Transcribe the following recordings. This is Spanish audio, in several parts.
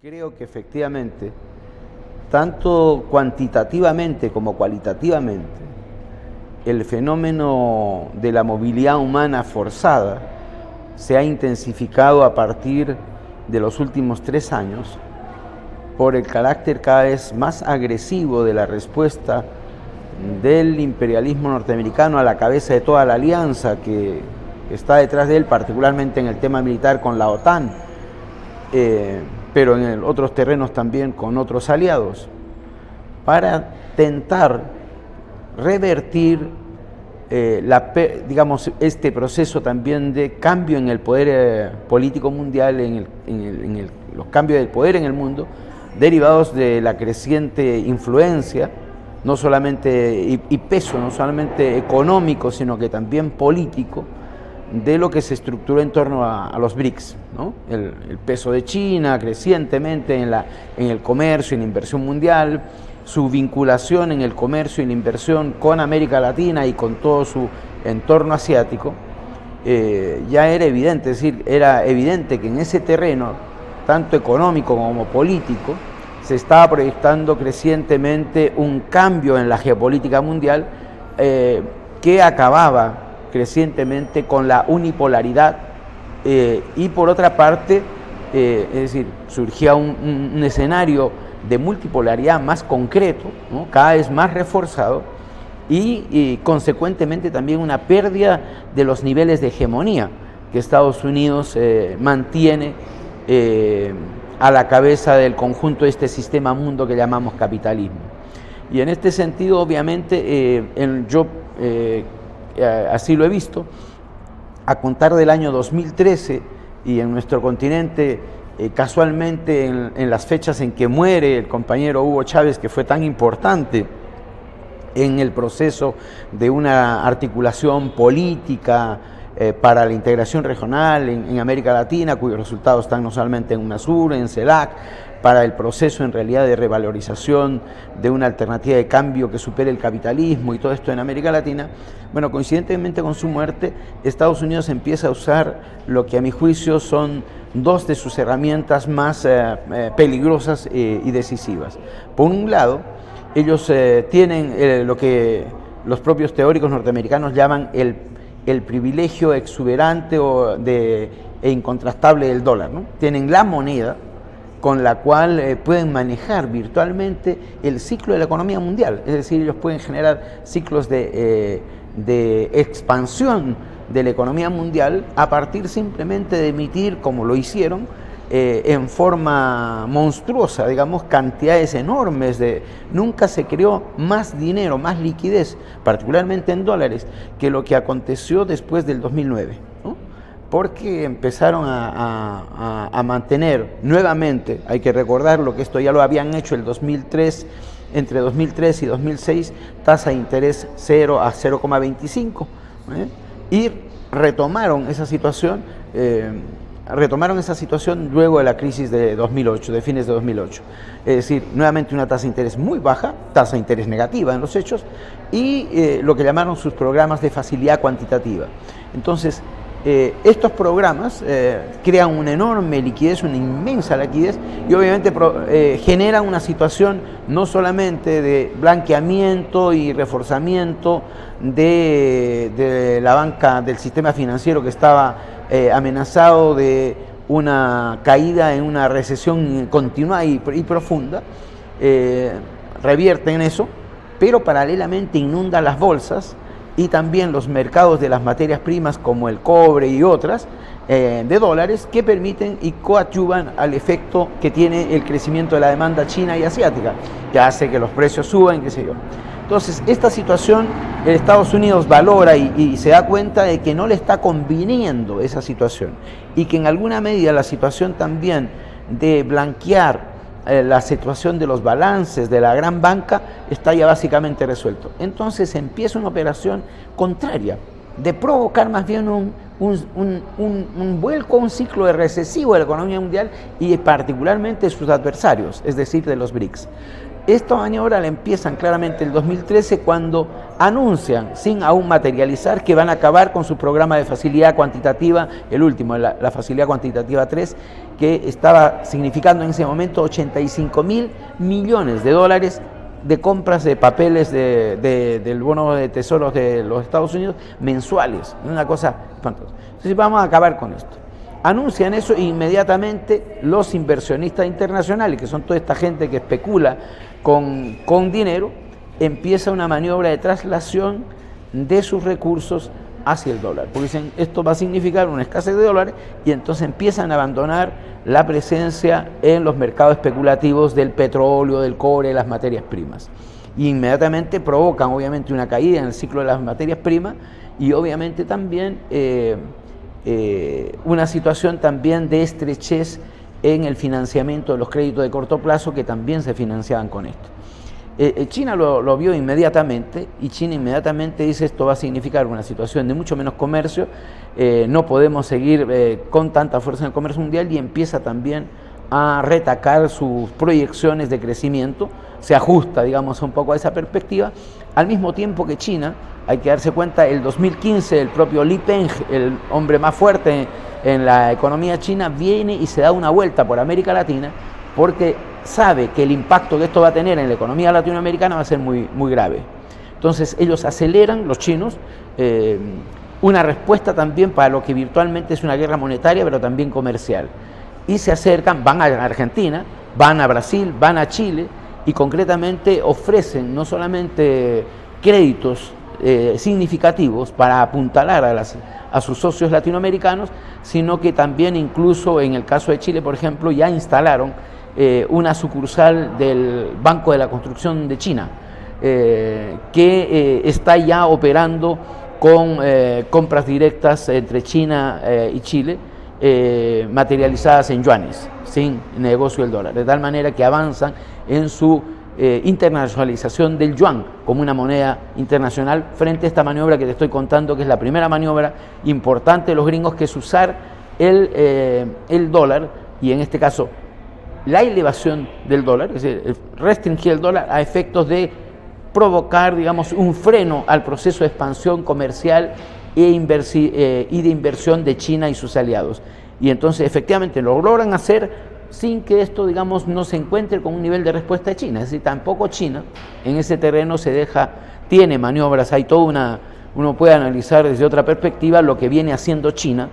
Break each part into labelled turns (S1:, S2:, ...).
S1: Creo que efectivamente, tanto cuantitativamente como cualitativamente, el fenómeno de la movilidad humana forzada se ha intensificado a partir de los últimos 3 años por el carácter cada vez más agresivo de la respuesta del imperialismo norteamericano a la cabeza de toda la alianza que está detrás de él, particularmente en el tema militar con la OTAN, pero en otros terrenos también con otros aliados, para tentar revertir este proceso también de cambio en el poder político mundial, los cambios del poder en el mundo, derivados de la creciente influencia, no solamente y peso, no solamente económico, sino que también político, de lo que se estructuró en torno a los BRICS, ¿no? El peso de China crecientemente en el comercio y la inversión mundial, su vinculación en el comercio y la inversión con América Latina y con todo su entorno asiático, ya era evidente, es decir, era evidente que en ese terreno, tanto económico como político, se estaba proyectando crecientemente un cambio en la geopolítica mundial que acababa crecientemente con la unipolaridad y por otra parte, es decir, surgía un escenario de multipolaridad más concreto, ¿no? Cada vez más reforzado y consecuentemente también una pérdida de los niveles de hegemonía que Estados Unidos mantiene a la cabeza del conjunto de este sistema mundo que llamamos capitalismo. Y en este sentido, obviamente, yo así lo he visto, a contar del año 2013 y en nuestro continente, casualmente en las fechas en que muere el compañero Hugo Chávez, que fue tan importante en el proceso de una articulación política para la integración regional en América Latina, cuyos resultados están no solamente en UNASUR, en CELAC, para el proceso en realidad de revalorización de una alternativa de cambio que supere el capitalismo y todo esto en América Latina. Bueno, coincidentemente con su muerte, Estados Unidos empieza a usar lo que a mi juicio son 2 de sus herramientas más peligrosas y decisivas. Por un lado, ellos tienen lo que los propios teóricos norteamericanos llaman el privilegio exuberante e incontrastable del dólar, ¿no? Tienen la moneda con la cual pueden manejar virtualmente el ciclo de la economía mundial, es decir, ellos pueden generar ciclos de expansión de la economía mundial a partir simplemente de emitir, como lo hicieron, en forma monstruosa, digamos, cantidades enormes nunca se creó más dinero, más liquidez, particularmente en dólares, que lo que aconteció después del 2009, ¿no? Porque empezaron a mantener nuevamente, hay que recordarlo que esto ya lo habían hecho el 2003, entre 2003 y 2006, tasa de interés 0 a 0,25, y retomaron esa situación luego de la crisis de 2008, de fines de 2008. Es decir, nuevamente una tasa de interés muy baja, tasa de interés negativa en los hechos, y lo que llamaron sus programas de facilidad cuantitativa. Entonces, estos programas crean una enorme liquidez, una inmensa liquidez, y obviamente generan una situación no solamente de blanqueamiento y reforzamiento de la banca, del sistema financiero que estaba amenazado de una caída en una recesión continua y profunda, revierten eso, pero paralelamente inunda las bolsas y también los mercados de las materias primas como el cobre y otras de dólares que permiten y coadyuvan al efecto que tiene el crecimiento de la demanda china y asiática, que hace que los precios suban, qué sé yo. Entonces, esta situación Estados Unidos valora y se da cuenta de que no le está conviniendo esa situación y que en alguna medida la situación también de blanquear la situación de los balances de la gran banca está ya básicamente resuelto. Entonces empieza una operación contraria, de provocar más bien un vuelco, un ciclo de recesivo de la economía mundial y particularmente de sus adversarios, es decir, de los BRICS. Esta maniobra la empiezan claramente en el 2013 cuando anuncian, sin aún materializar, que van a acabar con su programa de facilidad cuantitativa, el último, la facilidad cuantitativa 3, que estaba significando en ese momento 85.000 millones de dólares de compras de papeles del bono de tesoros de los Estados Unidos mensuales, una cosa espantosa. Entonces vamos a acabar con esto. Anuncian eso e inmediatamente los inversionistas internacionales, que son toda esta gente que especula con dinero, empieza una maniobra de traslación de sus recursos hacia el dólar, porque dicen esto va a significar una escasez de dólares y entonces empiezan a abandonar la presencia en los mercados especulativos del petróleo, del cobre, de las materias primas. Y inmediatamente provocan obviamente una caída en el ciclo de las materias primas y obviamente también una situación también de estrechez en el financiamiento de los créditos de corto plazo que también se financiaban con esto. China lo vio inmediatamente y China inmediatamente dice esto va a significar una situación de mucho menos comercio, no podemos seguir con tanta fuerza en el comercio mundial y empieza también a retacar sus proyecciones de crecimiento, se ajusta digamos un poco a esa perspectiva, al mismo tiempo que China, hay que darse cuenta, el 2015 el propio Li Peng, el hombre más fuerte en la economía china, viene y se da una vuelta por América Latina porque sabe que el impacto que esto va a tener en la economía latinoamericana va a ser muy, muy grave. Entonces ellos aceleran, los chinos, una respuesta también para lo que virtualmente es una guerra monetaria, pero también comercial. Y se acercan, van a Argentina, van a Brasil, van a Chile y concretamente ofrecen no solamente créditos significativos para apuntalar a sus socios latinoamericanos, sino que también incluso en el caso de Chile, por ejemplo, ya instalaron una sucursal del Banco de la Construcción de China, que está ya operando con compras directas entre China y Chile, materializadas en yuanes, sin negocio del dólar, de tal manera que avanzan en su internacionalización del yuan como una moneda internacional frente a esta maniobra que te estoy contando, que es la primera maniobra importante de los gringos, que es usar el dólar, y en este caso la elevación del dólar, es decir, restringir el dólar a efectos de provocar, digamos, un freno al proceso de expansión comercial y de inversión de China y sus aliados. Y entonces efectivamente lo logran hacer sin que esto, digamos, no se encuentre con un nivel de respuesta de China. Es decir, tampoco China en ese terreno tiene maniobras, hay toda uno puede analizar desde otra perspectiva lo que viene haciendo China,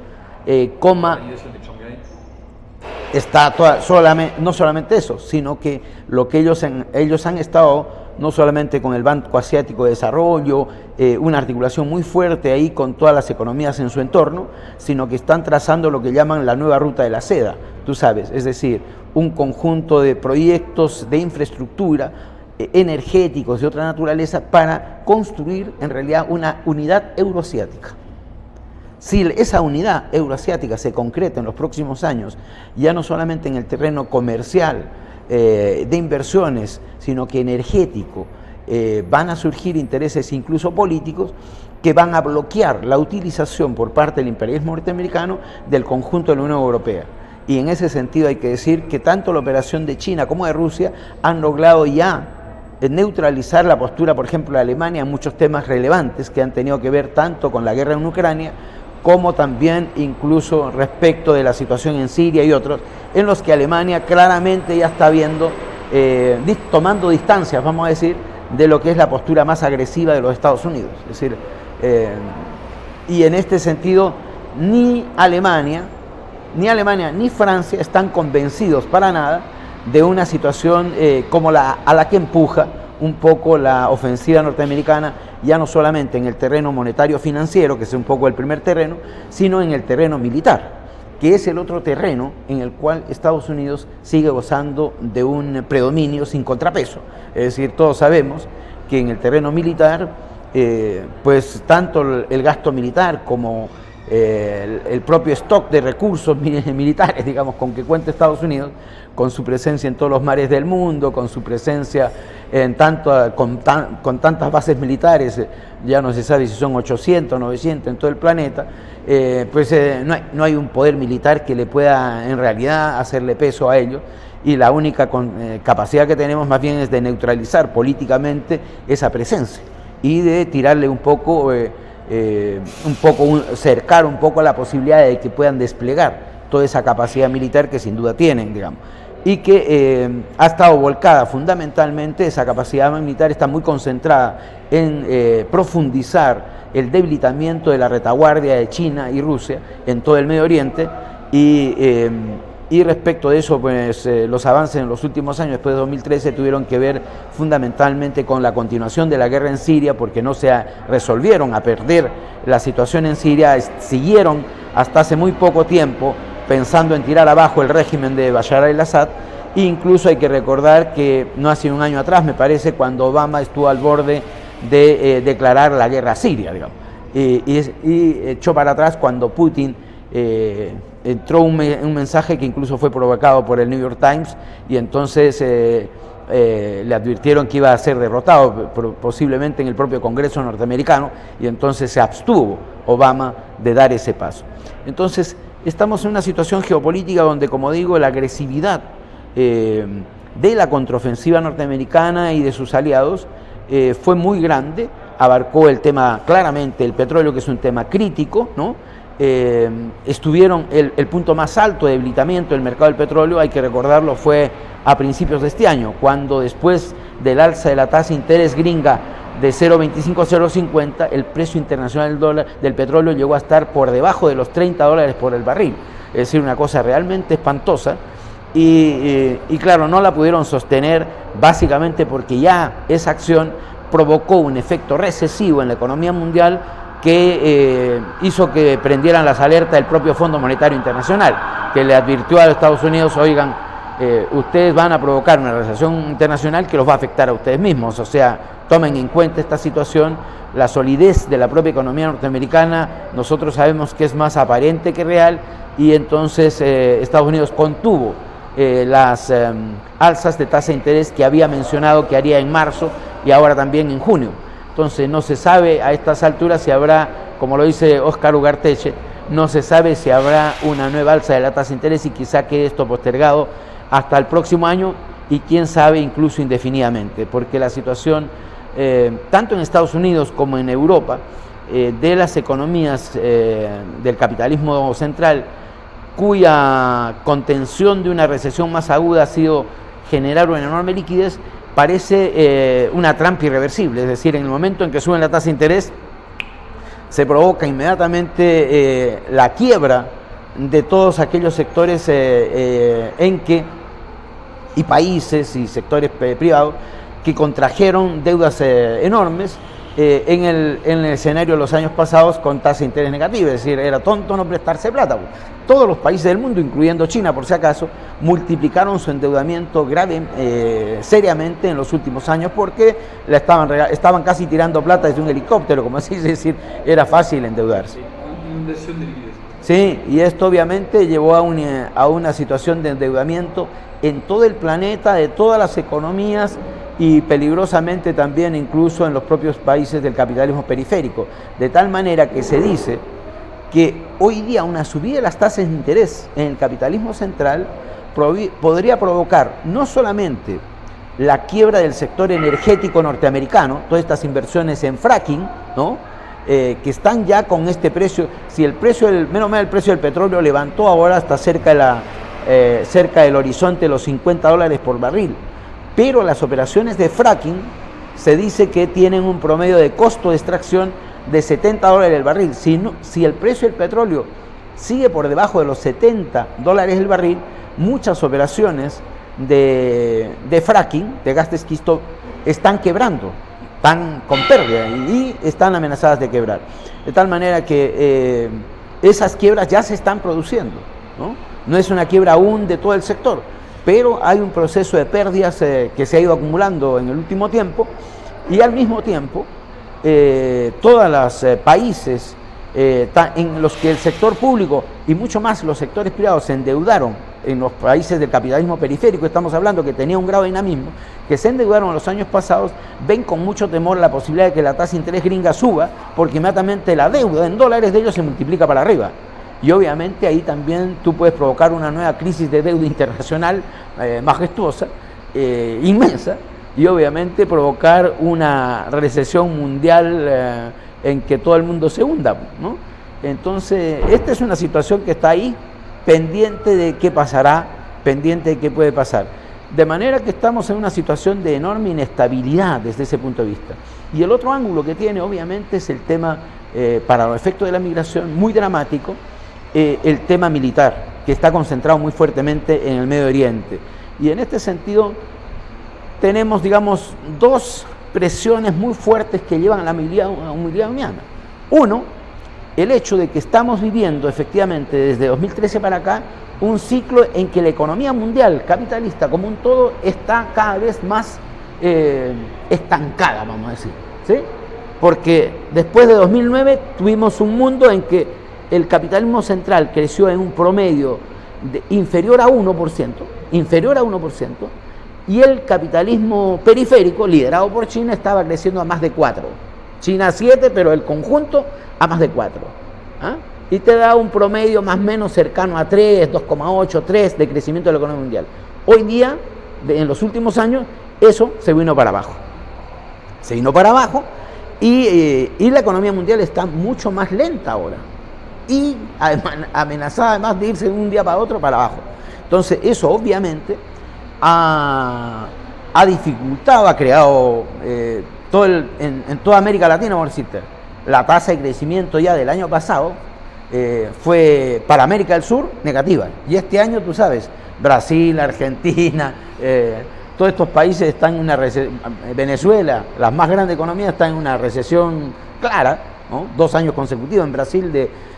S1: está no solamente eso, sino que lo que ellos han estado no solamente con el Banco Asiático de Desarrollo, una articulación muy fuerte ahí con todas las economías en su entorno, sino que están trazando lo que llaman la nueva ruta de la seda, tú sabes, es decir, un conjunto de proyectos de infraestructura energéticos de otra naturaleza para construir en realidad una unidad euroasiática. Si esa unidad euroasiática se concreta en los próximos años, ya no solamente en el terreno comercial, de inversiones, sino que energético, van a surgir intereses incluso políticos que van a bloquear la utilización por parte del imperialismo norteamericano del conjunto de la Unión Europea. Y en ese sentido hay que decir que tanto la operación de China como de Rusia han logrado ya neutralizar la postura, por ejemplo, de Alemania en muchos temas relevantes que han tenido que ver tanto con la guerra en Ucrania como también incluso respecto de la situación en Siria y otros, en los que Alemania claramente ya está viendo, tomando distancias, vamos a decir, de lo que es la postura más agresiva de los Estados Unidos. Es decir, y en este sentido, ni Alemania ni Francia están convencidos para nada de una situación como a la que empuja un poco la ofensiva norteamericana, ya no solamente en el terreno monetario financiero, que es un poco el primer terreno, sino en el terreno militar, que es el otro terreno en el cual Estados Unidos sigue gozando de un predominio sin contrapeso. Es decir, todos sabemos que en el terreno militar, pues tanto el gasto militar como el propio stock de recursos militares, digamos, con que cuenta Estados Unidos, con su presencia en todos los mares del mundo, con su presencia con tantas bases militares, ya no se sabe si son 800, 900 en todo el planeta, no hay un poder militar que le pueda en realidad hacerle peso a ellos, y la única capacidad que tenemos más bien es de neutralizar políticamente esa presencia y de tirarle cercar un poco la posibilidad de que puedan desplegar toda esa capacidad militar que sin duda tienen, digamos, y que ha estado volcada fundamentalmente, esa capacidad militar está muy concentrada en profundizar el debilitamiento de la retaguardia de China y Rusia en todo el Medio Oriente, y respecto de eso, pues los avances en los últimos años, después de 2013, tuvieron que ver fundamentalmente con la continuación de la guerra en Siria, porque no se resolvieron a perder la situación en Siria, siguieron hasta hace muy poco tiempo pensando en tirar abajo el régimen de Bashar al-Assad, e incluso hay que recordar que no hace un año atrás, me parece, cuando Obama estuvo al borde de declarar la guerra a Siria, digamos, y echó para atrás cuando Putin entró un mensaje que incluso fue provocado por el New York Times, y entonces le advirtieron que iba a ser derrotado posiblemente en el propio Congreso norteamericano, y entonces se abstuvo Obama de dar ese paso. Entonces estamos en una situación geopolítica donde, como digo, la agresividad de la contraofensiva norteamericana y de sus aliados fue muy grande, abarcó el tema claramente, el petróleo, que es un tema crítico, ¿no? Estuvieron el punto más alto de debilitamiento del mercado del petróleo, hay que recordarlo, fue a principios de este año, cuando después del alza de la tasa de interés gringa de 0,25 a 0,50, el precio internacional del petróleo llegó a estar por debajo de los $30 por el barril, es decir, una cosa realmente espantosa, y claro, no la pudieron sostener básicamente porque ya esa acción provocó un efecto recesivo en la economía mundial que hizo que prendieran las alertas del propio Fondo Monetario Internacional, que le advirtió a los Estados Unidos: oigan, ustedes van a provocar una recesión internacional que los va a afectar a ustedes mismos, o sea, tomen en cuenta esta situación, la solidez de la propia economía norteamericana, nosotros sabemos que es más aparente que real, y entonces Estados Unidos contuvo las alzas de tasa de interés que había mencionado que haría en marzo y ahora también en junio. Entonces no se sabe a estas alturas si habrá, como lo dice Óscar Ugarteche, no se sabe si habrá una nueva alza de la tasa de interés, y quizá quede esto postergado hasta el próximo año, y quién sabe incluso indefinidamente, porque la situación tanto en Estados Unidos como en Europa, de las economías del capitalismo central, cuya contención de una recesión más aguda ha sido generar una enorme liquidez, parece una trampa irreversible. Es decir, en el momento en que suben la tasa de interés, se provoca inmediatamente la quiebra de todos aquellos sectores y países y sectores privados que contrajeron deudas enormes en el escenario de los años pasados con tasa de interés negativa. Es decir, era tonto no prestarse plata. Todos los países del mundo, incluyendo China por si acaso, multiplicaron su endeudamiento seriamente en los últimos años, porque estaban casi tirando plata desde un helicóptero, como así, es decir, era fácil endeudarse.
S2: Inundación de liquidez.
S1: Sí, y esto obviamente llevó a una situación de endeudamiento en todo el planeta, de todas las economías, y peligrosamente también incluso en los propios países del capitalismo periférico, de tal manera que se dice que hoy día una subida de las tasas de interés en el capitalismo central podría provocar no solamente la quiebra del sector energético norteamericano, todas estas inversiones en fracking, ¿no? Que están ya con este precio. Si el precio menos mal el precio del petróleo levantó ahora hasta cerca del horizonte de los $50 por barril, pero las operaciones de fracking se dice que tienen un promedio de costo de extracción de $70 el barril. Si el precio del petróleo sigue por debajo de los $70 el barril, muchas operaciones de fracking, de gas de esquisto, están quebrando, están con pérdida y están amenazadas de quebrar. De tal manera que esas quiebras ya se están produciendo, ¿no? No es una quiebra aún de todo el sector, pero hay un proceso de pérdidas que se ha ido acumulando en el último tiempo, y al mismo tiempo todos los países en los que el sector público y mucho más los sectores privados se endeudaron, en los países del capitalismo periférico, estamos hablando que tenía un grado de dinamismo, que se endeudaron en los años pasados, ven con mucho temor la posibilidad de que la tasa de interés gringa suba, porque inmediatamente la deuda en dólares de ellos se multiplica para arriba. Y obviamente ahí también tú puedes provocar una nueva crisis de deuda internacional majestuosa, inmensa, y obviamente provocar una recesión mundial en que todo el mundo se hunda, ¿no? Entonces, esta es una situación que está ahí, pendiente de qué pasará, pendiente de qué puede pasar. De manera que estamos en una situación de enorme inestabilidad desde ese punto de vista. Y el otro ángulo que tiene, obviamente, es el tema, para los efectos de la migración, muy dramático, el tema militar, que está concentrado muy fuertemente en el Medio Oriente. Y en este sentido, tenemos, digamos, dos presiones muy fuertes que llevan a la movilidad humana. Uno, el hecho de que estamos viviendo efectivamente desde 2013 para acá un ciclo en que la economía mundial capitalista como un todo está cada vez más estancada, vamos a decir, ¿sí? Porque después de 2009 tuvimos un mundo en que el capitalismo central creció en un promedio inferior a 1%, y el capitalismo periférico, liderado por China, estaba creciendo a más de 4%. China 7%, pero el conjunto a más de 4%. ¿Ah? Y te da un promedio más o menos cercano a 3, 2,8, 3 de crecimiento de la economía mundial. Hoy día, en los últimos años, eso se vino para abajo. Y la economía mundial está mucho más lenta ahora. Y amenazada además de irse de un día para otro para abajo. Entonces, eso obviamente ha dificultado, ha creado en toda América Latina, vamos a decirte, la tasa de crecimiento ya del año pasado fue para América del Sur negativa. Y este año, tú sabes, Brasil, Argentina, todos estos países están en una recesión. Venezuela, las más grandes economías, están en una recesión clara, ¿no? 2 años consecutivos en Brasil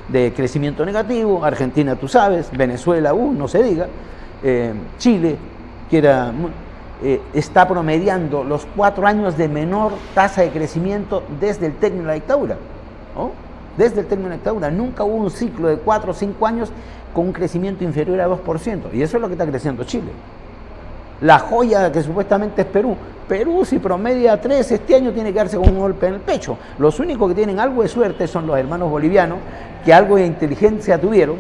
S1: de crecimiento negativo. Argentina, tú sabes, Venezuela, no se diga. Chile, que está promediando los 4 años de menor tasa de crecimiento desde el término de la dictadura, ¿no? Desde el término de la dictadura nunca hubo un ciclo de 4 o 5 años con un crecimiento inferior a 2%, y eso es lo que está creciendo Chile. La joya que supuestamente es Perú, si promedia 3 este año tiene que darse con un golpe en el pecho. Los únicos que tienen algo de suerte son los hermanos bolivianos, que algo de inteligencia tuvieron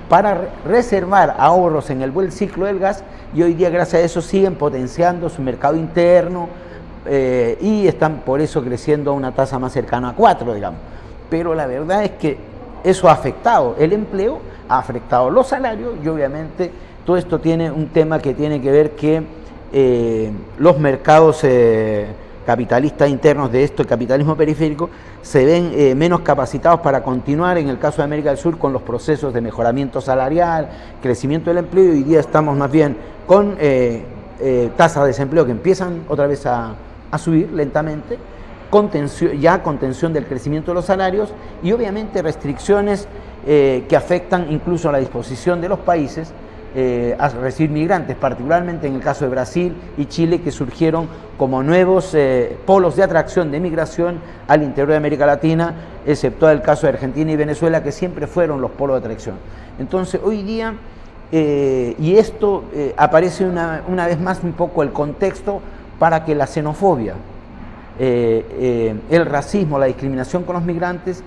S1: para reservar ahorros en el buen ciclo del gas, y hoy día gracias a eso siguen potenciando su mercado interno y están por eso creciendo a una tasa más cercana a 4, digamos. Pero la verdad es que eso ha afectado el empleo, ha afectado los salarios, y obviamente todo esto tiene un tema que tiene que ver que los mercados capitalistas internos de esto, el capitalismo periférico, se ven menos capacitados para continuar, en el caso de América del Sur, con los procesos de mejoramiento salarial, crecimiento del empleo, y hoy día estamos más bien con tasas de desempleo que empiezan otra vez a subir lentamente, contención del crecimiento de los salarios, y obviamente restricciones que afectan incluso a la disposición de los países a recibir migrantes, particularmente en el caso de Brasil y Chile, que surgieron como nuevos polos de atracción de migración al interior de América Latina, excepto el caso de Argentina y Venezuela, que siempre fueron los polos de atracción. Entonces, hoy día, y esto aparece una vez más un poco el contexto para que la xenofobia, el racismo, la discriminación con los migrantes,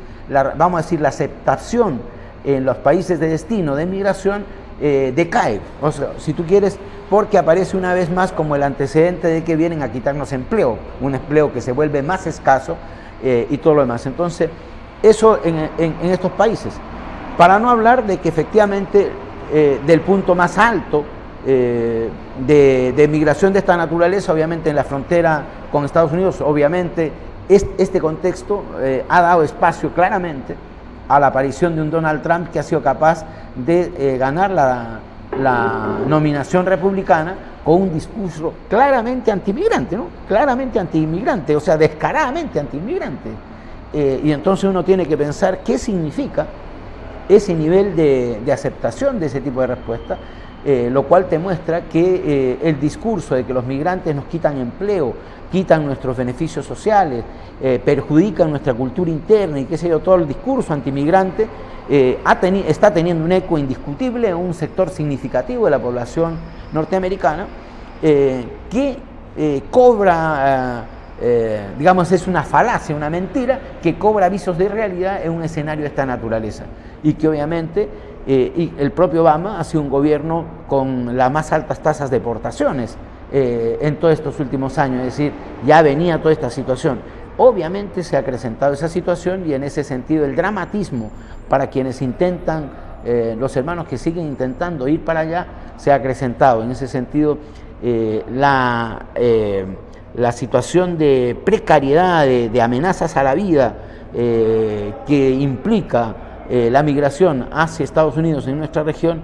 S1: vamos a decir, la aceptación en los países de destino de migración, decae, o sea, si tú quieres, porque aparece una vez más como el antecedente de que vienen a quitarnos empleo, un empleo que se vuelve más escaso y todo lo demás. Entonces, eso en estos países, para no hablar de que efectivamente del punto más alto de migración de esta naturaleza, obviamente en la frontera con Estados Unidos, obviamente este contexto ha dado espacio claramente a la aparición de un Donald Trump que ha sido capaz de ganar la nominación republicana con un discurso claramente antimigrante, ¿no? Claramente antiinmigrante, o sea, descaradamente antiinmigrante. Y entonces uno tiene que pensar qué significa ese nivel de aceptación de ese tipo de respuesta, lo cual te muestra que el discurso de que los migrantes nos quitan empleo, quitan nuestros beneficios sociales, perjudican nuestra cultura interna y qué sé yo, todo el discurso antimigrante está teniendo un eco indiscutible en un sector significativo de la población norteamericana que cobra digamos, es una falacia, una mentira que cobra visos de realidad en un escenario de esta naturaleza. Y que obviamente y el propio Obama ha sido un gobierno con las más altas tasas de deportaciones en todos estos últimos años, es decir, ya venía toda esta situación. Obviamente se ha acrecentado esa situación y en ese sentido el dramatismo para quienes intentan, los hermanos que siguen intentando ir para allá, se ha acrecentado. En ese sentido, la situación de precariedad, de amenazas a la vida que implica la migración hacia Estados Unidos en nuestra región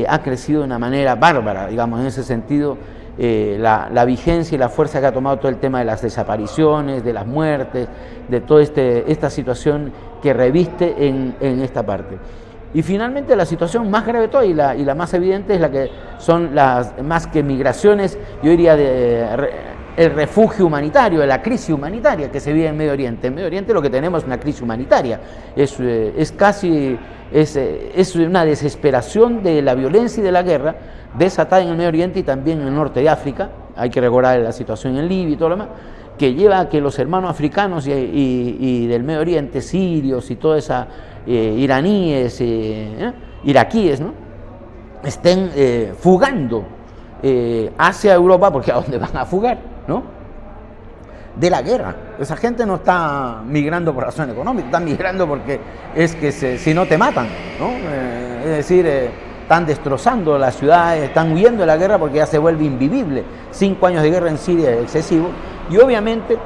S1: ha crecido de una manera bárbara, digamos, en ese sentido. La vigencia y la fuerza que ha tomado todo el tema de las desapariciones, de las muertes, de toda esta situación que reviste en esta parte. Y finalmente la situación más grave de todo y la más evidente es la que son las más que migraciones, yo diría el refugio humanitario, de la crisis humanitaria que se vive en Medio Oriente. En Medio Oriente lo que tenemos es una crisis humanitaria, es una desesperación de la violencia y de la guerra desatada en el Medio Oriente y también en el norte de África. Hay que recordar la situación en Libia y todo lo demás, que lleva a que los hermanos africanos y del Medio Oriente, sirios y toda esa iraníes, iraquíes, ¿no?, estén fugando hacia Europa, porque ¿a dónde van a fugar?, ¿no?, de la guerra. Esa gente no está migrando por razón económica, está migrando porque es que si no te matan, ¿no? Es decir, están destrozando las ciudades, están huyendo de la guerra porque ya se vuelve invivible. 5 años de guerra en Siria es excesivo y obviamente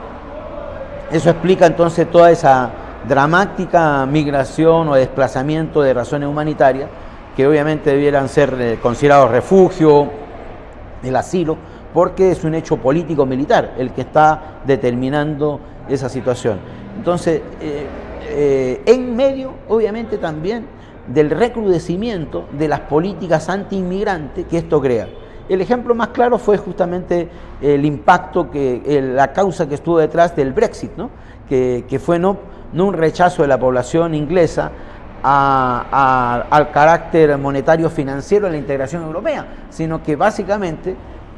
S1: eso explica entonces toda esa dramática migración o desplazamiento de razones humanitarias que obviamente debieran ser considerados refugio, el asilo, porque es un hecho político-militar el que está determinando esa situación. Entonces, en medio, obviamente, también del recrudecimiento de las políticas anti-inmigrantes que esto crea. El ejemplo más claro fue justamente el impacto, la causa que estuvo detrás del Brexit, ¿no?, que fue no un rechazo de la población inglesa al carácter monetario financiero de la integración europea, sino que básicamente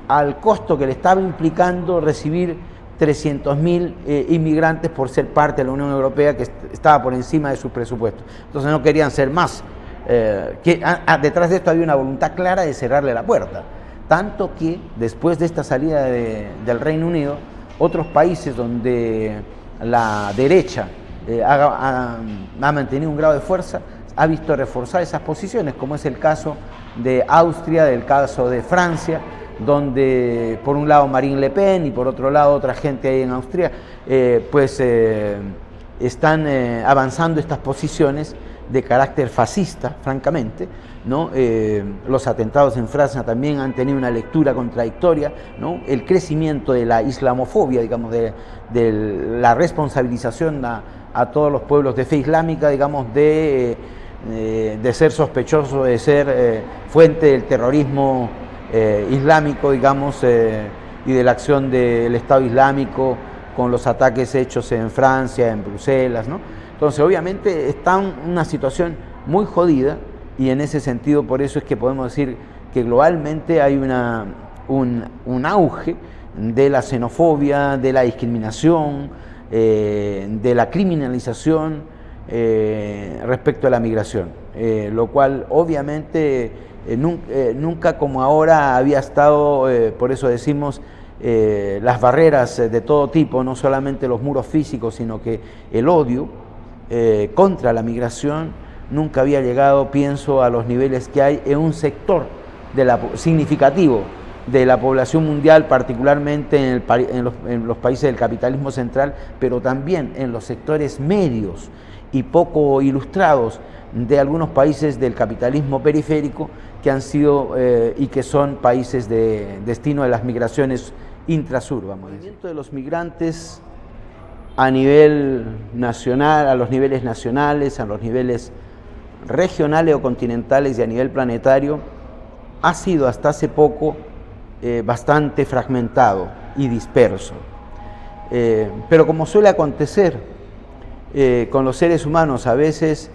S1: al costo que le estaba implicando recibir 300.000 inmigrantes por ser parte de la Unión Europea, que estaba por encima de sus presupuestos. Entonces no querían ser más. Detrás de esto había una voluntad clara de cerrarle la puerta. Tanto que después de esta salida del Reino Unido, otros países donde la derecha ha mantenido un grado de fuerza, ha visto reforzar esas posiciones, como es el caso de Austria, del caso de Francia, donde por un lado Marine Le Pen y por otro lado otra gente ahí en Austria, están avanzando estas posiciones de carácter fascista, francamente, ¿no? Los atentados en Francia también han tenido una lectura contradictoria, ¿no? El crecimiento de la islamofobia, digamos, de la responsabilización a todos los pueblos de fe islámica, digamos, de ser sospechoso de ser fuente del terrorismo islámico, digamos, y de la acción del Estado Islámico con los ataques hechos en Francia, en Bruselas, ¿no? Entonces, obviamente, está en una situación muy jodida y en ese sentido, por eso es que podemos decir que globalmente hay un auge de la xenofobia, de la discriminación, de la criminalización respecto a la migración, lo cual obviamente nunca como ahora había estado, por eso decimos, las barreras de todo tipo, no solamente los muros físicos, sino que el odio contra la migración nunca había llegado, pienso, a los niveles que hay en un sector significativo de la población mundial, particularmente en los países del capitalismo central, pero también en los sectores medios y poco ilustrados de algunos países del capitalismo periférico que han sido y que son países de destino de las migraciones intrasur, vamos a decir. El movimiento de los migrantes a nivel nacional, a los niveles nacionales, a los niveles regionales o continentales y a nivel planetario, ha sido hasta hace poco bastante fragmentado y disperso. Pero como suele acontecer con los seres humanos, a veces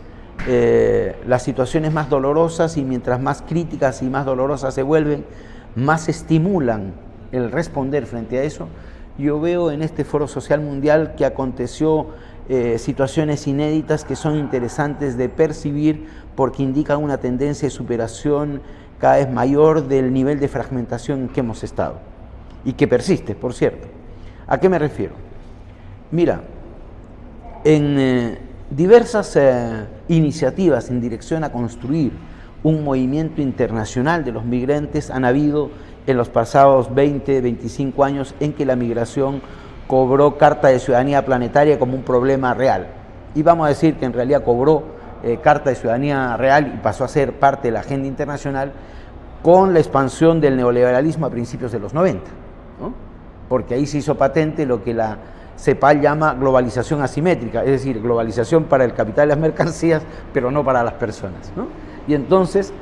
S1: las situaciones más dolorosas, y mientras más críticas y más dolorosas se vuelven, más estimulan el responder frente a eso. yo veo en este Foro Social Mundial que aconteció situaciones inéditas que son interesantes de percibir porque indican una tendencia de superación cada vez mayor del nivel de fragmentación en que hemos estado y que persiste, por cierto. ¿A qué me refiero? Mira, en diversas iniciativas en dirección a construir un movimiento internacional de los migrantes han habido en los pasados 20, 25 años en que la migración cobró carta de ciudadanía planetaria como un problema real. Y vamos a decir que en realidad cobró carta de ciudadanía real y pasó a ser parte de la agenda internacional con la expansión del neoliberalismo a principios de los 90, ¿no? Porque ahí se hizo patente lo que la CEPAL llama globalización asimétrica, es decir, globalización para el capital y las mercancías, pero no para las personas, ¿no? Y entonces,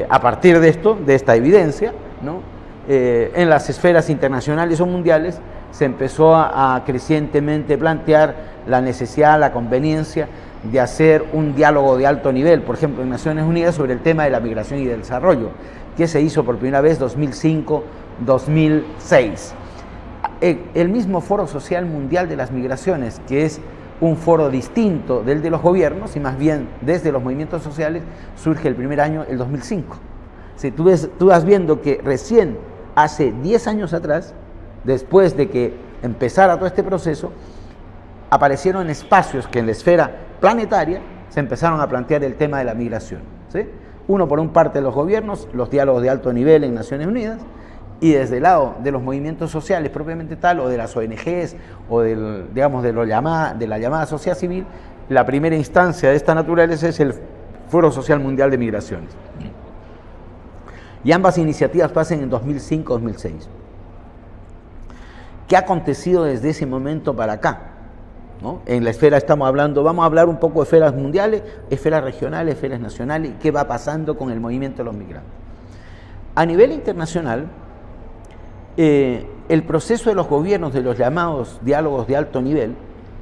S1: a partir de esto, de esta evidencia, ¿no? En las esferas internacionales o mundiales se empezó a crecientemente plantear la necesidad, la conveniencia de hacer un diálogo de alto nivel, por ejemplo en Naciones Unidas, sobre el tema de la migración y del desarrollo, que se hizo por primera vez 2005-2006. El mismo Foro Social Mundial de las Migraciones, que es un foro distinto del de los gobiernos y más bien desde los movimientos sociales, surge el primer año, el 2005. Si tú vas viendo que recién hace 10 años atrás, después de que empezara todo este proceso, aparecieron espacios que en la esfera planetaria se empezaron a plantear el tema de la migración, ¿sí? Uno por un parte de los gobiernos, los diálogos de alto nivel en Naciones Unidas, y desde el lado de los movimientos sociales propiamente tal, o de las ONGs, o digamos de la llamada sociedad civil, la primera instancia de esta naturaleza es el Foro Social Mundial de Migraciones. Y ambas iniciativas pasan en 2005-2006. ¿Qué ha acontecido desde ese momento para acá? ¿No? En la esfera vamos a hablar un poco de esferas mundiales, esferas regionales, esferas nacionales, y qué va pasando con el movimiento de los migrantes. A nivel internacional, el proceso de los gobiernos de los llamados diálogos de alto nivel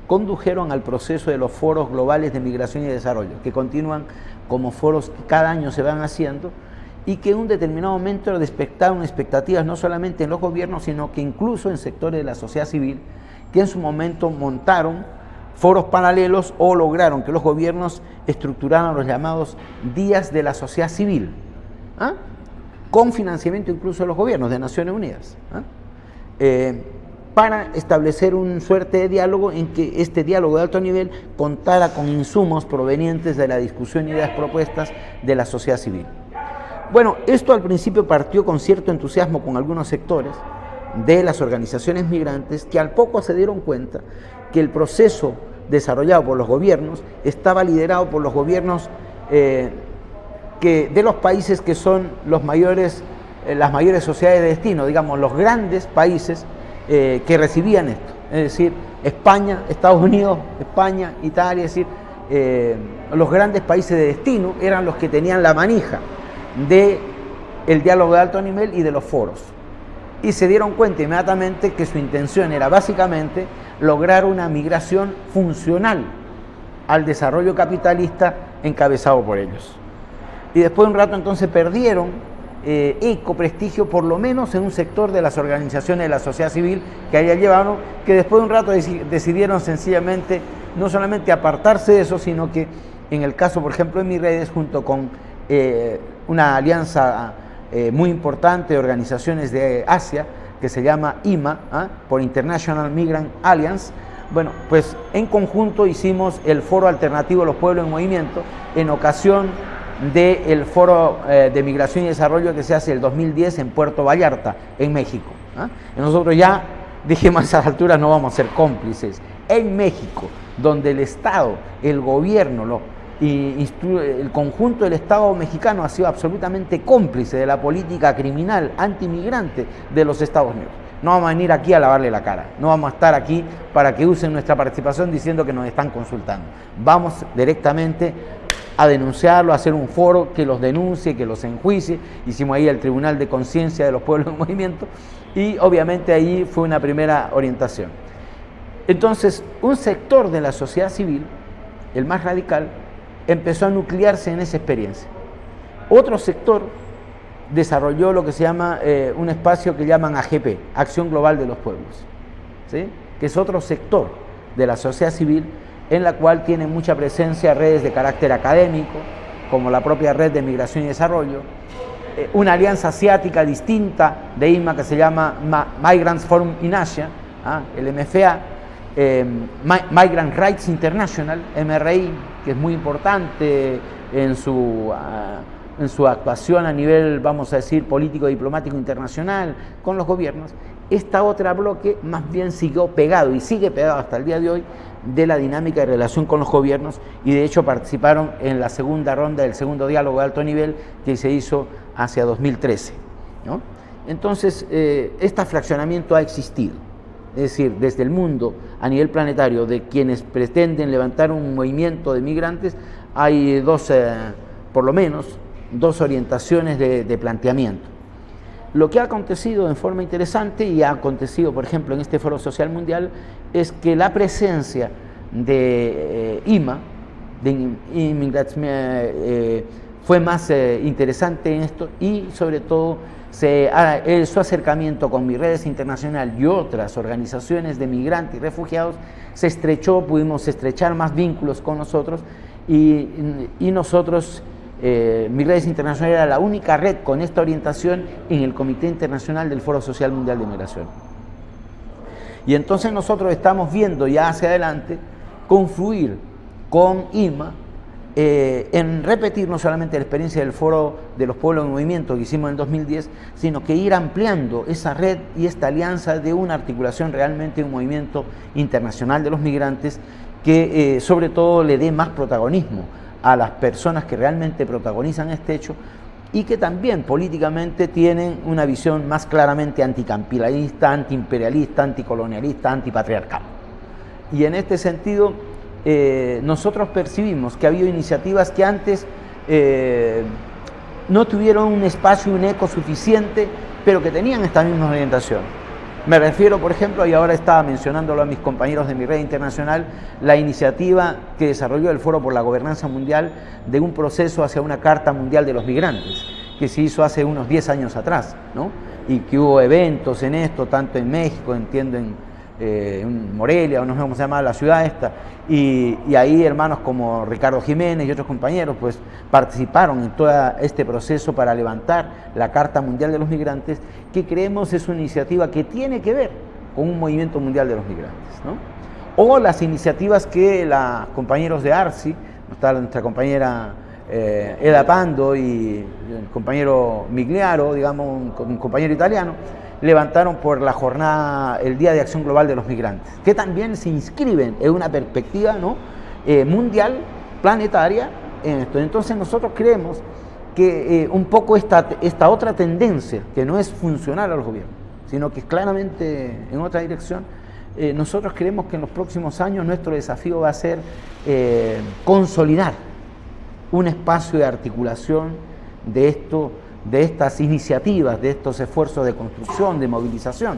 S1: condujeron al proceso de los foros globales de migración y desarrollo, que continúan como foros que cada año se van haciendo y que en un determinado momento despertaron expectativas no solamente en los gobiernos, sino que incluso en sectores de la sociedad civil, que en su momento montaron foros paralelos o lograron que los gobiernos estructuraran los llamados días de la sociedad civil, ¿ah? Con financiamiento incluso de los gobiernos de Naciones Unidas, ¿ah? Para establecer una suerte de diálogo en que este diálogo de alto nivel contara con insumos provenientes de la discusión y de las propuestas de la sociedad civil. Bueno, esto al principio partió con cierto entusiasmo con algunos sectores de las organizaciones migrantes que al poco se dieron cuenta que el proceso desarrollado por los gobiernos estaba liderado por los gobiernos de los países que son las mayores sociedades de destino, digamos, los grandes países que recibían esto, es decir, España, Estados Unidos, España, Italia, es decir, los grandes países de destino eran los que tenían la manija del diálogo de alto nivel y de los foros. Y se dieron cuenta inmediatamente que su intención era básicamente lograr una migración funcional al desarrollo capitalista encabezado por ellos. Y después de un rato entonces perdieron eco, prestigio, por lo menos en un sector de las organizaciones de la sociedad civil que allá llevaron, que después de un rato decidieron sencillamente no solamente apartarse de eso, sino que en el caso, por ejemplo, de MIREDES, junto con una alianza muy importante de organizaciones de Asia, que se llama IMA, por International Migrant Alliance, bueno, pues en conjunto hicimos el Foro Alternativo de los Pueblos en Movimiento en ocasión del Foro de Migración y Desarrollo que se hace el 2010 en Puerto Vallarta, en México. Y nosotros ya dijimos a esas alturas no vamos a ser cómplices. En México, donde el Estado, el gobierno, el conjunto del Estado mexicano ha sido absolutamente cómplice de la política criminal antimigrante de los Estados Unidos. No vamos a venir aquí a lavarle la cara, no vamos a estar aquí para que usen nuestra participación diciendo que nos están consultando. Vamos directamente a denunciarlo, a hacer un foro que los denuncie, que los enjuicie. Hicimos ahí el Tribunal de Conciencia de los Pueblos en Movimiento y obviamente ahí fue una primera orientación. Entonces, un sector de la sociedad civil, el más radical, empezó a nuclearse en esa experiencia. Otro sector desarrolló lo que se llama un espacio que llaman AGP, Acción Global de los Pueblos. ¿sí?, que es otro sector de la sociedad civil en la cual tiene mucha presencia redes de carácter académico, como la propia Red de Migración y Desarrollo, una alianza asiática distinta de IMA que se llama Migrants Forum in Asia, el MFA, Migrant Rights International, MRI, que es muy importante en su actuación a nivel, vamos a decir, político-diplomático internacional con los gobiernos. Esta otra bloque más bien siguió pegado y sigue pegado hasta el día de hoy de la dinámica de relación con los gobiernos, y de hecho participaron en la segunda ronda del segundo diálogo de alto nivel que se hizo hacia 2013, ¿no? Entonces, este fraccionamiento ha existido, es decir, desde el mundo a nivel planetario de quienes pretenden levantar un movimiento de migrantes, hay por lo menos dos orientaciones de planteamiento. Lo que ha acontecido en forma interesante, y ha acontecido, por ejemplo, en este Foro Social Mundial, es que la presencia de IMA, fue más interesante en esto, y sobre todo su acercamiento con Miredes Internacional y otras organizaciones de migrantes y refugiados se estrechó, pudimos estrechar más vínculos con nosotros, y nosotros, Miredes Internacional era la única red con esta orientación en el Comité Internacional del Foro Social Mundial de Migración. Y entonces nosotros estamos viendo ya hacia adelante confluir con IMA en repetir no solamente la experiencia del Foro de los Pueblos en Movimiento que hicimos en 2010, sino que ir ampliando esa red y esta alianza de una articulación realmente de un movimiento internacional de los migrantes que sobre todo le dé más protagonismo a las personas que realmente protagonizan este hecho, y que también políticamente tienen una visión más claramente anticapitalista, antiimperialista, anticolonialista, antipatriarcal. Y en este sentido, nosotros percibimos que ha habido iniciativas que antes no tuvieron un espacio y un eco suficiente, pero que tenían esta misma orientación. Me refiero, por ejemplo, y ahora estaba mencionándolo a mis compañeros de mi red internacional, la iniciativa que desarrolló el Foro por la Gobernanza Mundial de un proceso hacia una Carta Mundial de los Migrantes, que se hizo hace unos 10 años atrás, ¿no? Y que hubo eventos en esto, tanto en México, entiendo en Morelia, o no sé cómo se llama la ciudad esta, y ahí hermanos como Ricardo Jiménez y otros compañeros pues participaron en todo este proceso para levantar la Carta Mundial de los Migrantes, que creemos es una iniciativa que tiene que ver con un movimiento mundial de los migrantes, ¿no? O las iniciativas que los compañeros de ARSI, está nuestra compañera Eda Pando y el compañero Migliaro, digamos, un compañero italiano, levantaron por la jornada, el Día de Acción Global de los Migrantes, que también se inscriben en una perspectiva, ¿no?, mundial, planetaria, en esto. Entonces nosotros creemos que un poco esta otra tendencia, que no es funcional a los gobiernos, sino que es claramente en otra dirección, nosotros creemos que en los próximos años nuestro desafío va a ser consolidar un espacio de articulación de estas iniciativas, de estos esfuerzos de construcción, de movilización,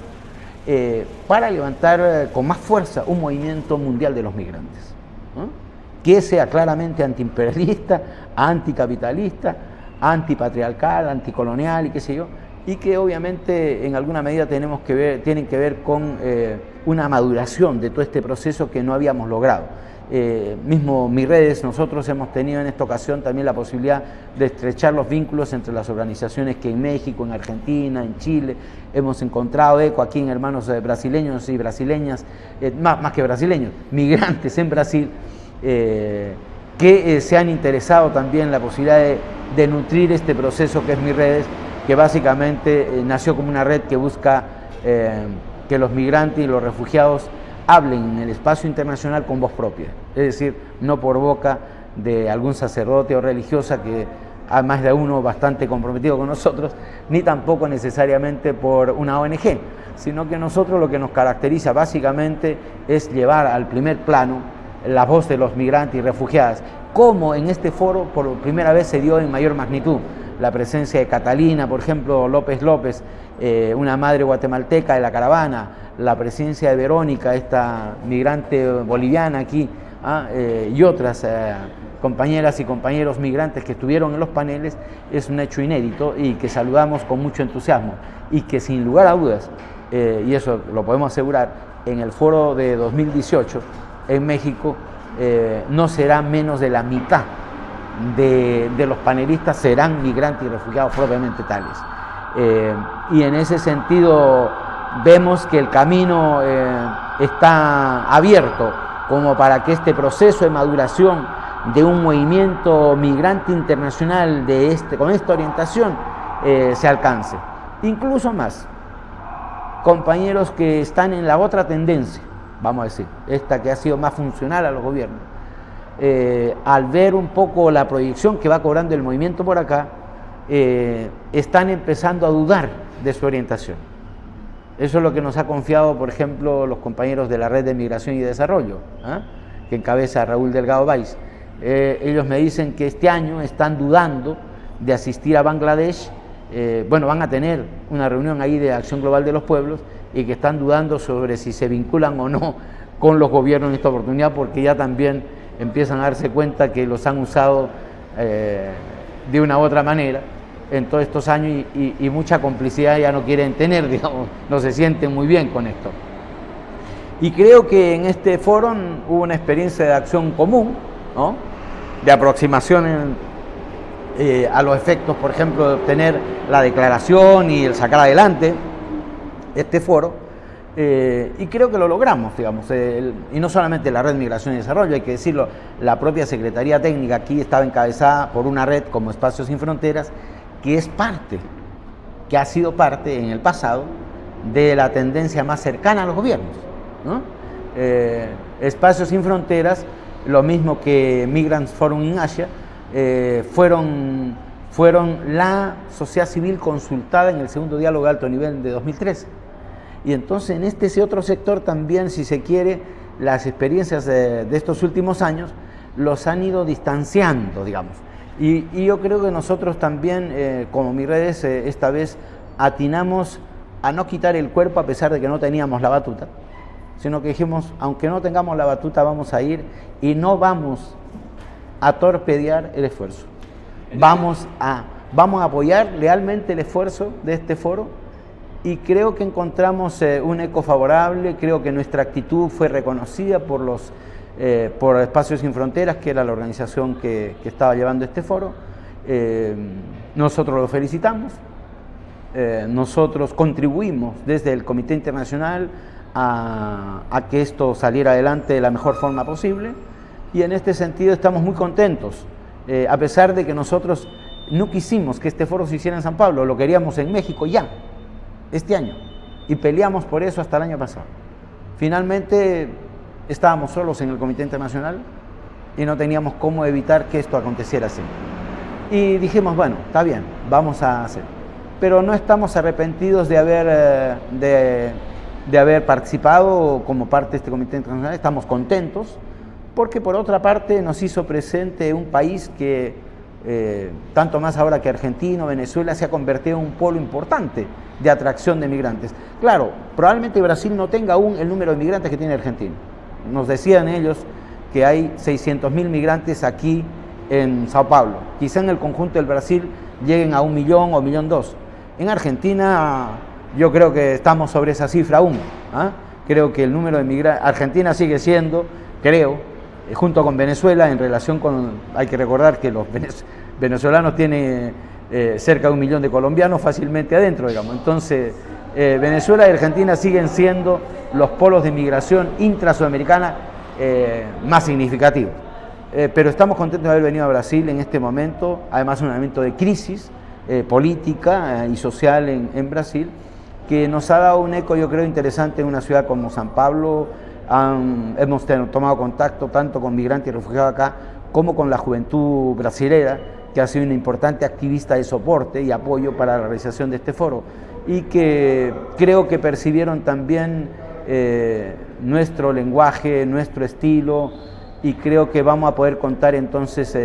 S1: para levantar con más fuerza un movimiento mundial de los migrantes, ¿no?, que sea claramente antiimperialista, anticapitalista, antipatriarcal, anticolonial y qué sé yo, y que obviamente en alguna medida tienen que ver con una maduración de todo este proceso que no habíamos logrado. Mismo Miredes, nosotros hemos tenido en esta ocasión también la posibilidad de estrechar los vínculos entre las organizaciones que en México, en Argentina, en Chile, hemos encontrado eco aquí en hermanos brasileños y brasileñas, más que brasileños, migrantes en Brasil, que se han interesado también en la posibilidad de nutrir este proceso que es Miredes, que básicamente nació como una red que busca que los migrantes y los refugiados hablen en el espacio internacional con voz propia, es decir, no por boca de algún sacerdote o religiosa que hay más de uno bastante comprometido con nosotros, ni tampoco necesariamente por una ONG, sino que nosotros lo que nos caracteriza básicamente es llevar al primer plano la voz de los migrantes y refugiadas, como en este foro por primera vez se dio en mayor magnitud la presencia de Catalina, por ejemplo, López, una madre guatemalteca de la caravana, la presencia de Verónica, esta migrante boliviana aquí, y otras compañeras y compañeros migrantes que estuvieron en los paneles, es un hecho inédito y que saludamos con mucho entusiasmo, y que sin lugar a dudas, y eso lo podemos asegurar, en el foro de 2018 en México no será menos de la mitad de los panelistas serán migrantes y refugiados propiamente tales. Y en ese sentido vemos que el camino está abierto como para que este proceso de maduración de un movimiento migrante internacional con esta orientación se alcance. Incluso más, compañeros que están en la otra tendencia, vamos a decir, esta que ha sido más funcional a los gobiernos, al ver un poco la proyección que va cobrando el movimiento por acá, están empezando a dudar de su orientación. Eso es lo que nos ha confiado, por ejemplo, los compañeros de la Red de Migración y Desarrollo, que encabeza Raúl Delgado Báiz. Ellos me dicen que este año están dudando de asistir a Bangladesh. Van a tener una reunión ahí de Acción Global de los Pueblos y que están dudando sobre si se vinculan o no con los gobiernos en esta oportunidad, porque ya también empiezan a darse cuenta que los han usado de una u otra manera en todos estos años y mucha complicidad ya no quieren tener, digamos, no se sienten muy bien con esto. Y creo que en este foro hubo una experiencia de acción común, ¿no?, de aproximación a los efectos, por ejemplo, de obtener la declaración y el sacar adelante este foro, y creo que lo logramos, digamos, y no solamente la Red Migración y Desarrollo, hay que decirlo, la propia Secretaría Técnica aquí estaba encabezada por una red como Espacios Sin Fronteras, que ha sido parte en el pasado de la tendencia más cercana a los gobiernos, ¿no? Espacios Sin Fronteras, lo mismo que Migrants Forum in Asia, fueron la sociedad civil consultada en el segundo diálogo de alto nivel de 2013. Y entonces en ese otro sector también, si se quiere, las experiencias de estos últimos años los han ido distanciando, digamos. Y yo creo que nosotros también, como Miredes, esta vez atinamos a no quitar el cuerpo a pesar de que no teníamos la batuta, sino que dijimos, aunque no tengamos la batuta, vamos a ir y no vamos a torpedear el esfuerzo. Vamos a apoyar lealmente el esfuerzo de este foro y creo que encontramos un eco favorable, creo que nuestra actitud fue reconocida por Espacios Sin Fronteras, que era la organización que estaba llevando este foro. Nosotros lo felicitamos, nosotros contribuimos desde el Comité Internacional a que esto saliera adelante de la mejor forma posible. Y en este sentido estamos muy contentos, a pesar de que nosotros no quisimos que este foro se hiciera en San Pablo, lo queríamos en México ya, este año, y peleamos por eso hasta el año pasado. Finalmente estábamos solos en el Comité Internacional y no teníamos cómo evitar que esto aconteciera así. Y dijimos, bueno, está bien, vamos a hacer. Pero no estamos arrepentidos de haber participado como parte de este Comité Internacional, estamos contentos, porque por otra parte nos hizo presente un país que, tanto más ahora que Argentina o Venezuela, se ha convertido en un polo importante de atracción de migrantes. Claro, probablemente Brasil no tenga aún el número de migrantes que tiene Argentina. Nos decían ellos que hay 600.000 migrantes aquí en Sao Paulo. Quizá en el conjunto del Brasil lleguen a 1 millón o 1,2 millones. En Argentina yo creo que estamos sobre esa cifra aún. Creo que el número de migrantes... Argentina sigue siendo, creo, junto con Venezuela, en relación con... Hay que recordar que los venezolanos tienen cerca de 1 millón de colombianos fácilmente adentro, digamos. Entonces, Venezuela y Argentina siguen siendo los polos de migración intrasudamericana más significativos. Pero estamos contentos de haber venido a Brasil en este momento, además un momento de crisis política y social en Brasil, que nos ha dado un eco, yo creo, interesante en una ciudad como San Pablo. Hemos tomado contacto tanto con migrantes y refugiados acá como con la juventud brasilera, que ha sido una importante activista de soporte y apoyo para la realización de este foro, y que creo que percibieron también nuestro lenguaje, nuestro estilo, y creo que vamos a poder contar entonces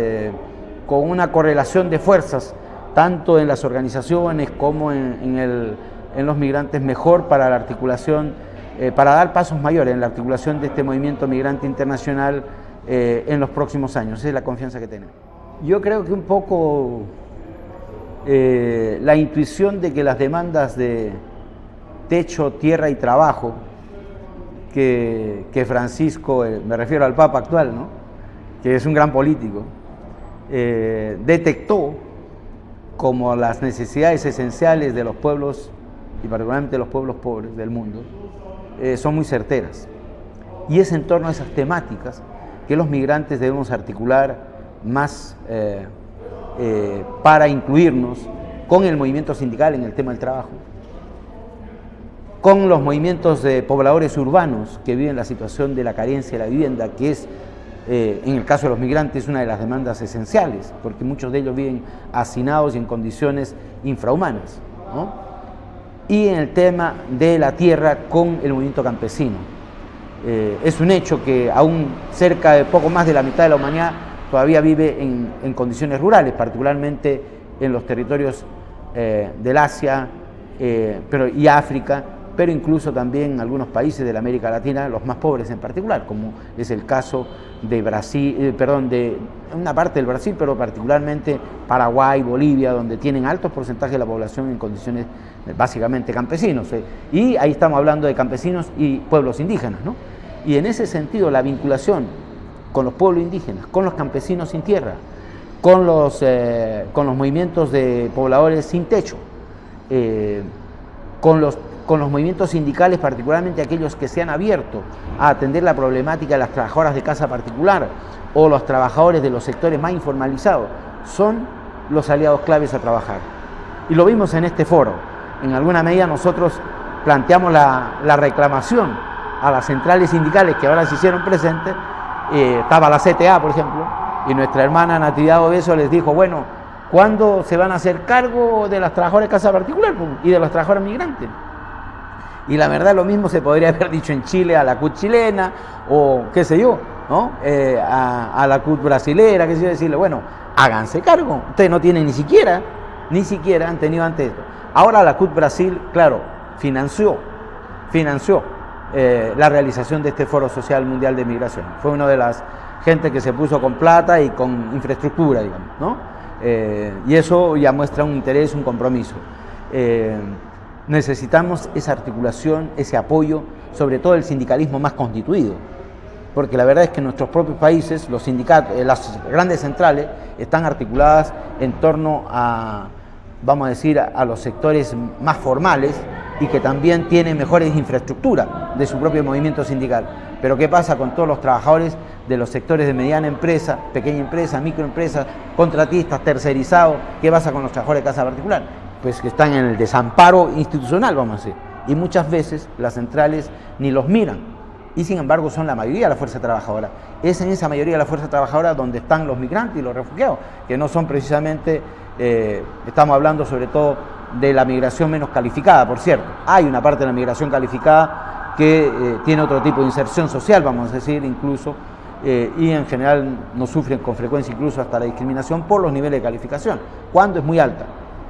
S1: con una correlación de fuerzas, tanto en las organizaciones como en los migrantes, mejor para la articulación, para dar pasos mayores en la articulación de este movimiento migrante internacional en los próximos años. Esa es la confianza que tenemos. Yo creo que un poco la intuición de que las demandas de techo, tierra y trabajo que Francisco, me refiero al Papa actual, ¿no?, que es un gran político, detectó como las necesidades esenciales de los pueblos, y particularmente de los pueblos pobres del mundo, son muy certeras. Y es en torno a esas temáticas que los migrantes debemos articular más para incluirnos con el movimiento sindical en el tema del trabajo, con los movimientos de pobladores urbanos que viven la situación de la carencia de la vivienda, que es, en el caso de los migrantes, una de las demandas esenciales, porque muchos de ellos viven hacinados y en condiciones infrahumanas, ¿no? Y en el tema de la tierra con el movimiento campesino. Es un hecho que aún cerca de poco más de la mitad de la humanidad todavía vive en condiciones rurales, particularmente en los territorios del Asia y África, pero incluso también en algunos países de la América Latina, los más pobres en particular, como es el caso de Brasil, de una parte del Brasil, pero particularmente Paraguay, Bolivia, donde tienen altos porcentajes de la población en condiciones básicamente campesinos. Y ahí estamos hablando de campesinos y pueblos indígenas, ¿no? Y en ese sentido, la vinculación con los pueblos indígenas, con los campesinos sin tierra, con los movimientos de pobladores sin techo, con los movimientos sindicales, particularmente aquellos que se han abierto a atender la problemática de las trabajadoras de casa particular o los trabajadores de los sectores más informalizados, son los aliados claves a trabajar. Y lo vimos en este foro. En alguna medida nosotros planteamos la reclamación a las centrales sindicales que ahora se hicieron presentes. Estaba la CTA, por ejemplo, y nuestra hermana Natividad Obeso les dijo, bueno, ¿cuándo se van a hacer cargo de las trabajadoras de casa particular y de los trabajadores migrantes? Y la verdad, lo mismo se podría haber dicho en Chile a la CUT chilena, o qué sé yo, ¿no? A la CUT brasilera, qué sé yo, decirle, bueno, háganse cargo. Ustedes no tienen ni siquiera han tenido antes esto. Ahora la CUT Brasil, claro, financió la realización de este Foro Social Mundial de Migración. Fue una de las gente que se puso con plata y con infraestructura, digamos, ¿no? Y eso ya muestra un interés, un compromiso. Necesitamos esa articulación, ese apoyo, sobre todo el sindicalismo más constituido, porque la verdad es que en nuestros propios países los sindicatos, las grandes centrales están articuladas en torno a, vamos a decir, a los sectores más formales y que también tienen mejores infraestructuras de su propio movimiento sindical. Pero ¿qué pasa con todos los trabajadores de los sectores de mediana empresa, pequeña empresa, microempresa, contratistas, tercerizados? ¿Qué pasa con los trabajadores de casa particular? Pues que están en el desamparo institucional, vamos a decir. Y muchas veces las centrales ni los miran. Y sin embargo son la mayoría de la fuerza trabajadora. Es en esa mayoría de la fuerza trabajadora donde están los migrantes y los refugiados, que no son precisamente, estamos hablando sobre todo de la migración menos calificada, por cierto. Hay una parte de la migración calificada que tiene otro tipo de inserción social, vamos a decir, incluso, y en general no sufren con frecuencia incluso hasta la discriminación por los niveles de calificación, cuando es muy alta.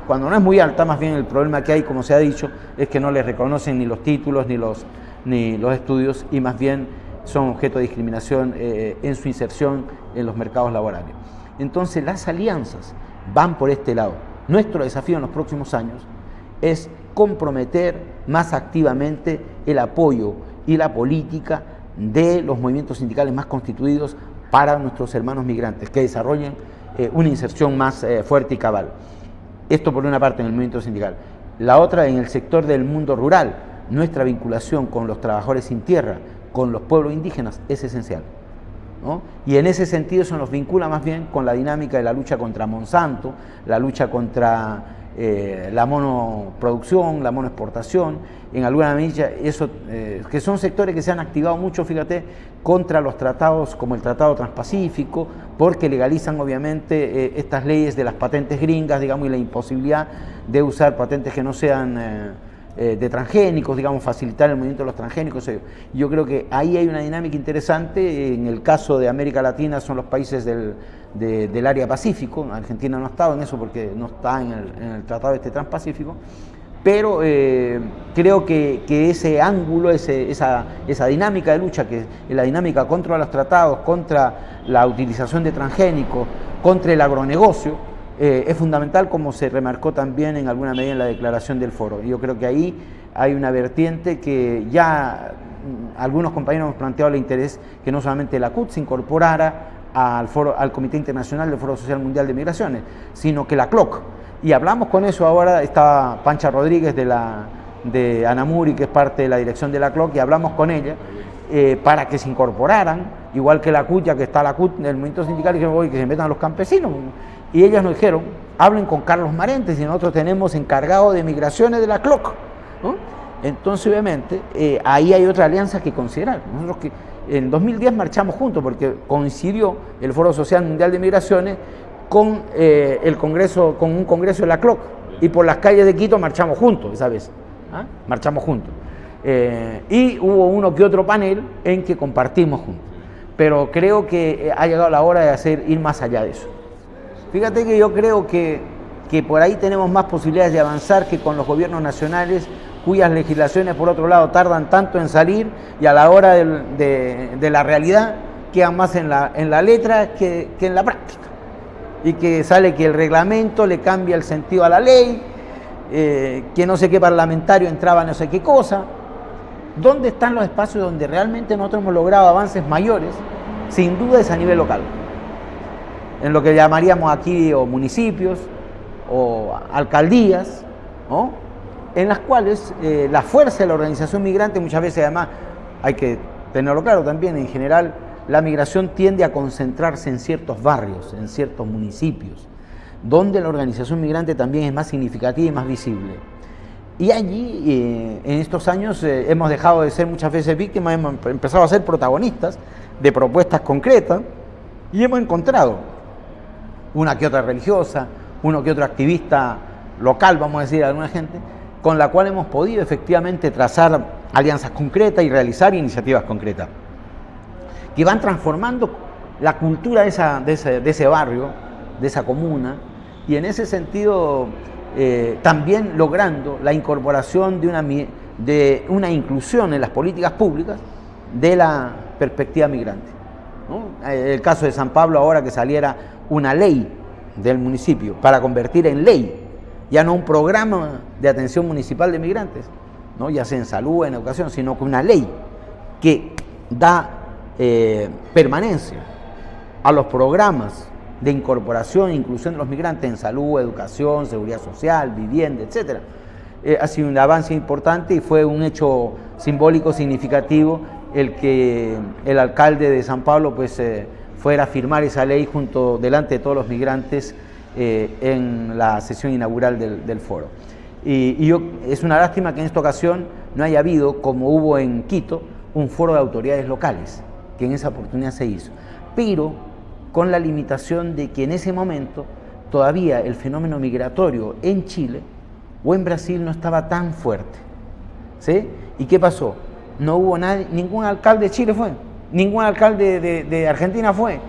S1: Cuando no es muy alta, más bien el problema que hay, como se ha dicho, es que no les reconocen ni los títulos ni los estudios, y más bien son objeto de discriminación en su inserción en los mercados laborales. Entonces las alianzas van por este lado. Nuestro desafío en los próximos años es comprometer más activamente el apoyo y la política de los movimientos sindicales más constituidos para nuestros hermanos migrantes, que desarrollen una inserción más fuerte y cabal. Esto por una parte en el movimiento sindical. La otra en el sector del mundo rural. Nuestra vinculación con los trabajadores sin tierra, con los pueblos indígenas, es esencial, ¿no? Y en ese sentido se nos vincula más bien con la dinámica de la lucha contra Monsanto, la lucha contra la monoproducción, la monoexportación, en alguna medida, eso, que son sectores que se han activado mucho, fíjate, contra los tratados como el Tratado Transpacífico, porque legalizan obviamente estas leyes de las patentes gringas, digamos, y la imposibilidad de usar patentes que no sean de transgénicos, digamos, facilitar el movimiento de los transgénicos. Yo creo que ahí hay una dinámica interesante. En el caso de América Latina son los países del área Pacífico. Argentina no ha estado en eso porque no está en el tratado Transpacífico, pero creo que ese ángulo, esa dinámica de lucha, que es la dinámica contra los tratados, contra la utilización de transgénicos, contra el agronegocio, es fundamental, como se remarcó también en alguna medida en la declaración del foro. Yo creo que ahí hay una vertiente que ya algunos compañeros hemos planteado el interés que no solamente la CUT se incorporara al Comité Internacional del Foro Social Mundial de Migraciones, sino que la CLOC. Y hablamos con eso ahora, está Pancha Rodríguez de Anamuri, que es parte de la dirección de la CLOC, y hablamos con ella para que se incorporaran, igual que la CUT, ya que está la CUT, el movimiento sindical, y que se metan los campesinos. Y ellas nos dijeron, hablen con Carlos Marentes, y nosotros tenemos encargado de migraciones de la CLOC, ¿no? Entonces, obviamente, ahí hay otra alianza que considerar. Nosotros que en 2010 marchamos juntos, porque coincidió el Foro Social Mundial de Migraciones con el Congreso, con un congreso de la CLOC, y por las calles de Quito marchamos juntos esa vez, marchamos juntos. Y hubo uno que otro panel en que compartimos juntos, pero creo que ha llegado la hora de ir más allá de eso. Fíjate que yo creo que por ahí tenemos más posibilidades de avanzar que con los gobiernos nacionales, cuyas legislaciones, por otro lado, tardan tanto en salir y a la hora de la realidad quedan más en la letra que en la práctica. Y que sale que el reglamento le cambia el sentido a la ley, que no sé qué parlamentario entraba no sé qué cosa. ¿Dónde están los espacios donde realmente nosotros hemos logrado avances mayores? Sin duda es a nivel local, en lo que llamaríamos aquí o municipios o alcaldías, ¿no? En las cuales la fuerza de la organización migrante, muchas veces además, hay que tenerlo claro también, en general la migración tiende a concentrarse en ciertos barrios, en ciertos municipios, donde la organización migrante también es más significativa y más visible. Y allí, en estos años, hemos dejado de ser muchas veces víctimas, hemos empezado a ser protagonistas de propuestas concretas y hemos encontrado una que otra religiosa, uno que otro activista local, vamos a decir, alguna gente, con la cual hemos podido efectivamente trazar alianzas concretas y realizar iniciativas concretas que van transformando la cultura de ese barrio, de esa comuna, y en ese sentido también logrando la incorporación de una inclusión en las políticas públicas de la perspectiva migrante, ¿no? El caso de San Pablo, ahora que saliera una ley del municipio para convertir en ley, ya no un programa de atención municipal de migrantes, ¿no? Ya sea en salud, en educación, sino que una ley que da permanencia a los programas de incorporación e inclusión de los migrantes en salud, educación, seguridad social, vivienda, etc. Ha sido un avance importante y fue un hecho simbólico significativo el que el alcalde de San Pablo pues, fuera a firmar esa ley delante de todos los migrantes en la sesión inaugural del foro. Es una lástima que en esta ocasión no haya habido, como hubo en Quito, un foro de autoridades locales, que en esa oportunidad se hizo, pero con la limitación de que en ese momento todavía el fenómeno migratorio en Chile o en Brasil no estaba tan fuerte, ¿sí? ¿Y qué pasó? No hubo ningún alcalde de Chile fue, ningún alcalde de Argentina fue,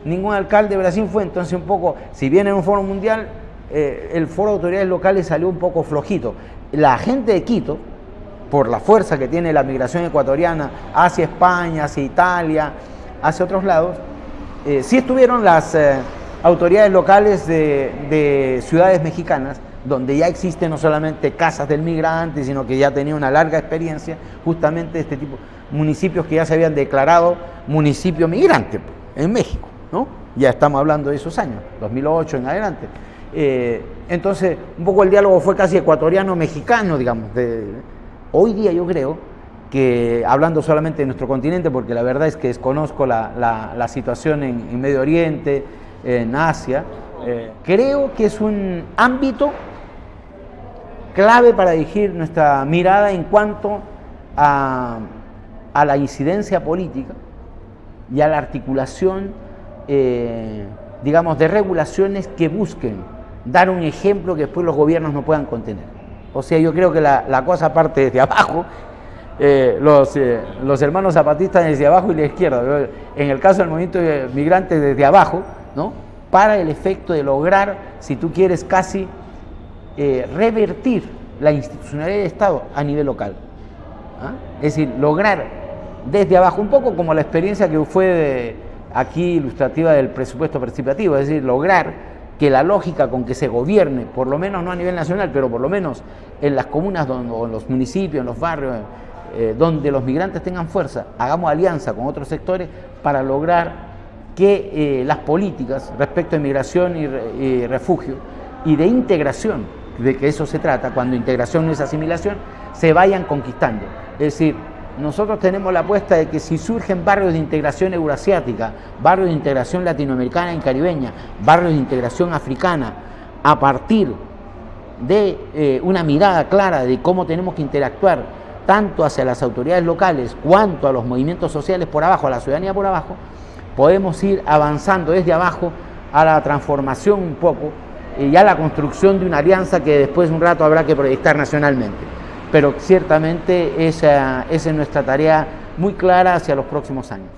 S1: ningún alcalde de Brasil fue. Entonces un poco, si bien en un foro mundial, el foro de autoridades locales salió un poco flojito. La gente de Quito, por la fuerza que tiene la migración ecuatoriana hacia España, hacia Italia, hacia otros lados, sí estuvieron las autoridades locales de ciudades mexicanas, donde ya existen no solamente casas del migrante, sino que ya tenía una larga experiencia justamente de este tipo, municipios que ya se habían declarado municipio migrante en México, ¿no? Ya estamos hablando de esos años, 2008 en adelante. Entonces, un poco el diálogo fue casi ecuatoriano-mexicano, digamos. Hoy día yo creo que, hablando solamente de nuestro continente, porque la verdad es que desconozco la situación en Medio Oriente, en Asia, creo que es un ámbito clave para dirigir nuestra mirada en cuanto a la incidencia política y a la articulación, digamos, de regulaciones que busquen dar un ejemplo que después los gobiernos no puedan contener. O sea, yo creo que la cosa parte desde abajo, los hermanos zapatistas desde abajo y la izquierda, en el caso del movimiento migrante desde abajo, ¿no? Para el efecto de lograr, si tú quieres, casi revertir la institucionalidad del Estado a nivel local. Es decir, lograr desde abajo, un poco como la experiencia que fue aquí ilustrativa del presupuesto participativo, es decir, lograr que la lógica con que se gobierne, por lo menos no a nivel nacional, pero por lo menos en las comunas o en los municipios, en los barrios, donde los migrantes tengan fuerza, hagamos alianza con otros sectores para lograr que las políticas respecto a migración y refugio y de integración, de que eso se trata, cuando integración no es asimilación, se vayan conquistando. Es decir, nosotros tenemos la apuesta de que si surgen barrios de integración euroasiática, barrios de integración latinoamericana y caribeña, barrios de integración africana, a partir de una mirada clara de cómo tenemos que interactuar tanto hacia las autoridades locales cuanto a los movimientos sociales por abajo, a la ciudadanía por abajo, podemos ir avanzando desde abajo a la transformación un poco y a la construcción de una alianza que después de un rato habrá que proyectar nacionalmente. Pero ciertamente esa es nuestra tarea muy clara hacia los próximos años.